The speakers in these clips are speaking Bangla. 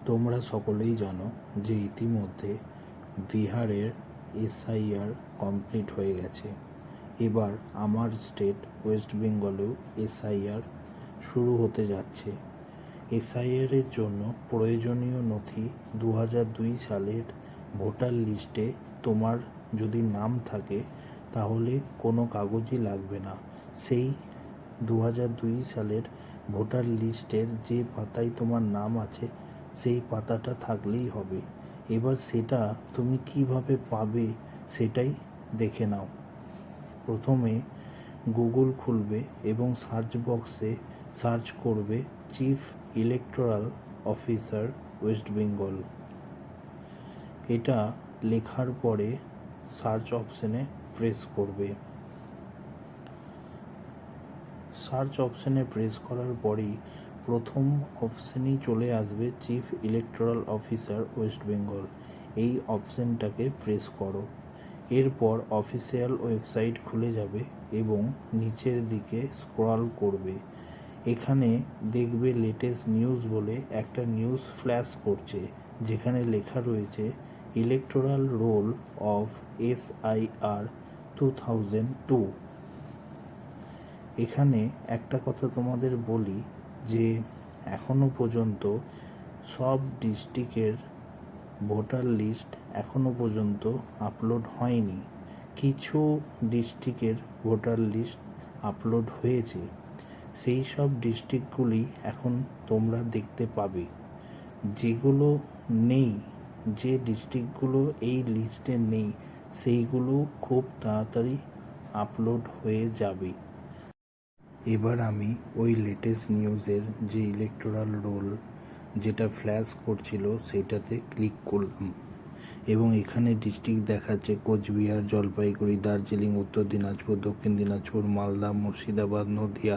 তোমরা সকলেই জানো যে ইতিমধ্যে বিহারের এসআইআর কমপ্লিট হয়ে গেছে। এবার আমার স্টেট ওয়েস্ট বেঙ্গলেও এসআইআর শুরু হতে যাচ্ছে। এসআইআরের জন্য প্রয়োজনীয় নথি 2002 সালের ভোটার লিস্টে তোমার যদি নাম থাকে তাহলে কোনো কাগজই লাগবে না। সেই 2002 সালের ভোটার লিস্টের যে পাতায় তোমার নাম আছে সেই পাতাটা থাকলেই হবে। এবার সেটা তুমি কিভাবে পাবে সেটাই দেখে নাও। প্রথমে গুগল খুলবে এবং সার্চ বক্সে সার্চ করবে chief electoral officer West Bengal. এটা লেখার পরে সার্চ অপশানে প্রেস করবে। সার্চ অপশানে প্রেস করার পরেই প্রথম অপশানেই চলে আসবে chief electoral officer West Bengal. এই অপশানটাকে প্রেস করো। এরপর অফিসিয়াল ওয়েবসাইট খুলে যাবে এবং নিচের দিকে স্ক্রল করবে। এখানে দেখবে লেটেস্ট নিউজ বলে একটা নিউজ ফ্ল্যাশ করছে, যেখানে লেখা রয়েছে ইলেকটোরাল রোল অফ এসআইআর 2002। এখানে একটা কথা তোমাদের বলি যে এখনো পর্যন্ত সব ডিস্ট্রিক্টের ভোটার লিস্ট এখনো পর্যন্ত আপলোড হয়নি। কিছু ডিস্ট্রিক্টের ভোটার লিস্ট আপলোড হয়েছে। সেই সব ডিস্ট্রিক্টগুলি এখন তোমরা দেখতে পাবে। যেগুলো নেই, যে ডিস্ট্রিক্টগুলো এই লিস্টে নেই, সেইগুলো খুব তাড়াতাড়ি আপলোড হয়ে যাবে। এবার আমি ওই লেটেস্ট নিউজের যে ইলেকটোরাল রোল যেটা ফ্ল্যাশ করছিল সেটাতে ক্লিক করলাম এবং এখানে ডিস্ট্রিক্ট দেখাচ্ছে কোচবিহার, জলপাইগুড়ি, দার্জিলিং, উত্তর দিনাজপুর, দক্ষিণ Dinajpur, Malda, Murshidabad, Nadia,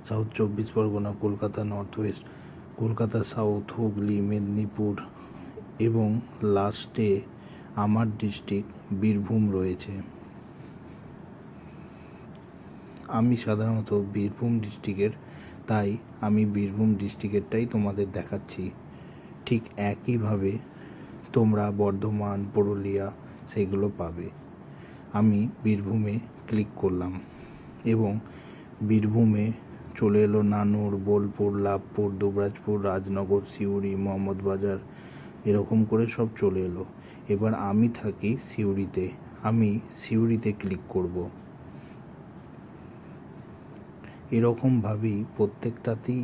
south 24 Pargana, Kolkata north West, Kolkata south, Hooghly, Medinipur এবং লাস্টে আমার ডিস্ট্রিক্ট বীরভূম রয়েছে। আমি সাধারণত বীরভূম ডিস্ট্রিক্টের, তাই আমি বীরভূম ডিস্ট্রিক্টেরটাই তোমাদের দেখাচ্ছি। ঠিক একইভাবে তোমরা বর্ধমান, পুরুলিয়া সেগুলো পাবে। আমি বীরভূমে ক্লিক করলাম এবং বীরভূমে চলে এলো নানুর, বোলপুর, লাভপুর, দুবরাজপুর, রাজনগর, সিউড়ি, মোহাম্মদবাজার, এরকম করে সব চলে এলো। এবার আমি থাকি সিউড়িতে, আমি সিউড়িতে ক্লিক করব। এরকমভাবেই প্রত্যেকটাতেই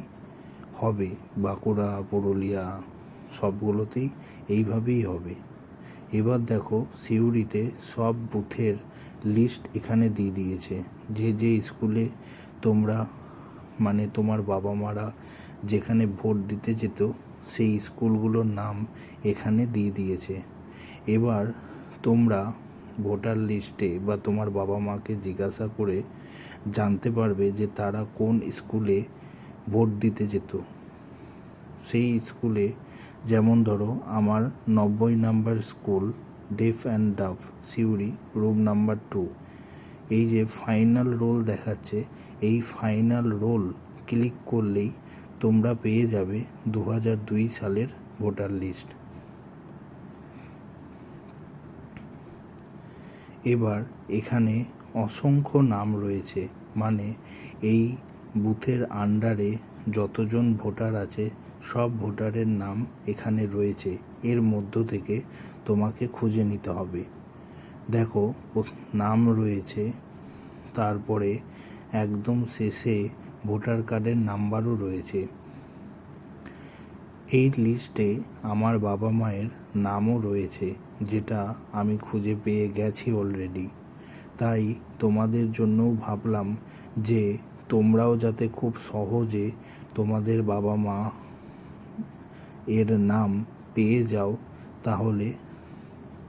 হবে। বাঁকুড়া, পুরুলিয়া সবগুলোতেই এইভাবেই হবে। এবার দেখো সিউড়িতে সব বুথের লিস্ট এখানে দিয়ে দিয়েছে। যে যে স্কুলে তোমরা তোমার বাবা মারা যেখানে ভোট দিতে যেত সেই স্কুলগুলোর নাম এখানে দিয়ে দিয়েছে। এবার তোমরা ভোটার লিস্টে বা তোমার বাবা মাকে জিজ্ঞাসা করে জানতে পারবে যে তারা কোন স্কুলে ভোট দিতে যেত। সেই স্কুলে যেমন ধরো আমার 90 number school deaf and dumb, Suri, room number 2। এই যে ফাইনাল রোল দেখাচ্ছে, এই ফাইনাল রোল ক্লিক করলেই তোমরা পেয়ে যাবে 2002 সালের ভোটার লিস্ট। এবার এখানে অসংখ্য নাম রয়েছে, এই বুথের আন্ডারে যতজন ভোটার আছে সব ভোটারের নাম এখানে রয়েছে। এর মধ্য থেকে তোমাকে খুঁজে নিতে হবে। দেখো নাম রয়েছে, তারপরে একদম শেষে ভোটার কার্ডের নাম্বারও রয়েছে। এই লিস্টে আমার বাবা মায়ের নামও রয়েছে, যেটা আমি খুঁজে পেয়ে গেছি অলরেডি। তাই তোমাদের জন্যও ভাবলাম যে তোমরাও যাতে খুব সহজে তোমাদের বাবা মা এর নাম পেয়ে যাও, তাহলে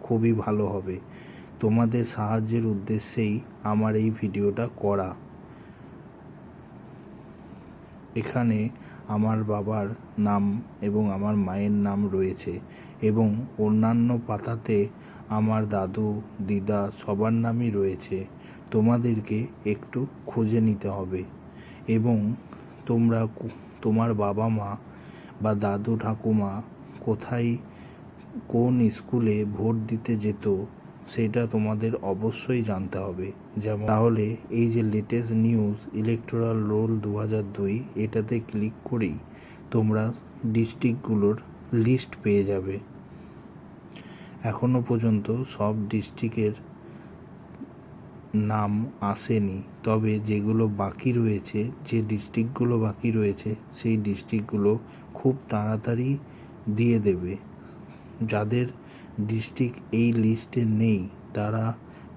খুবই ভালো হবে। তোমাদের সাহায্যের উদ্দেশ্যেই আমার এই ভিডিওটা করা। এখানে আমার বাবার নাম এবং আমার মায়ের নাম রয়েছে এবং অন্যান্য পাতাতে আমার দাদু, দিদা সবার নামই রয়েছে। তোমাদেরকে একটু খুঁজে নিতে হবে এবং তোমরা তোমার বাবা মা বা দাদু ঠাকুমা কোথায় কোন স্কুলে ভোট দিতে যেত সেটা তোমাদের অবশ্যই জানতে হবে। যেমন তাহলে এই যে লেটেস্ট নিউজ ইলেকটোরাল রোল 2002 এটাতে ক্লিক করেই তোমরা ডিস্ট্রিক্টগুলোর লিস্ট পেয়ে যাবে। এখনও পর্যন্ত সব ডিস্ট্রিক্টের নাম আসেনি, তবে যেগুলো বাকি রয়েছে, যে ডিস্ট্রিক্টগুলো বাকি রয়েছে সেই ডিস্ট্রিক্টগুলো খুব তাড়াতাড়ি দিয়ে দেবে। যাদের ডিস্ট্রিক্ট এই লিস্টে নেই তারা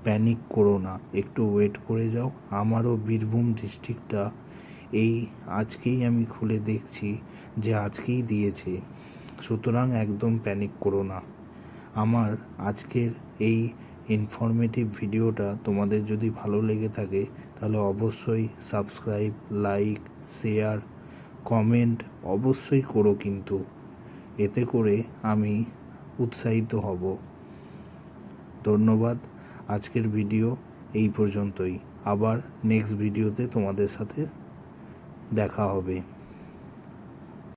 প্যানিক করো না, একটু ওয়েট করে যাও। আমারও বীরভূম ডিস্ট্রিক্টটা এই আজকেই আমি খুলে দেখছি যে আজকেই দিয়েছে, সুতরাং একদম প্যানিক করো না। আমার আজকের এই ইনফরমেটিভ ভিডিওটা তোমাদের যদি ভালো লেগে থাকে তাহলে অবশ্যই সাবস্ক্রাইব, লাইক, শেয়ার, কমেন্ট অবশ্যই করো, কিন্তু এতে করে আমি উৎসাহিত হব। ধন্যবাদ। আজকের ভিডিও এই পর্যন্তই। আবার নেক্সট ভিডিওতে তোমাদের সাথে দেখা হবে।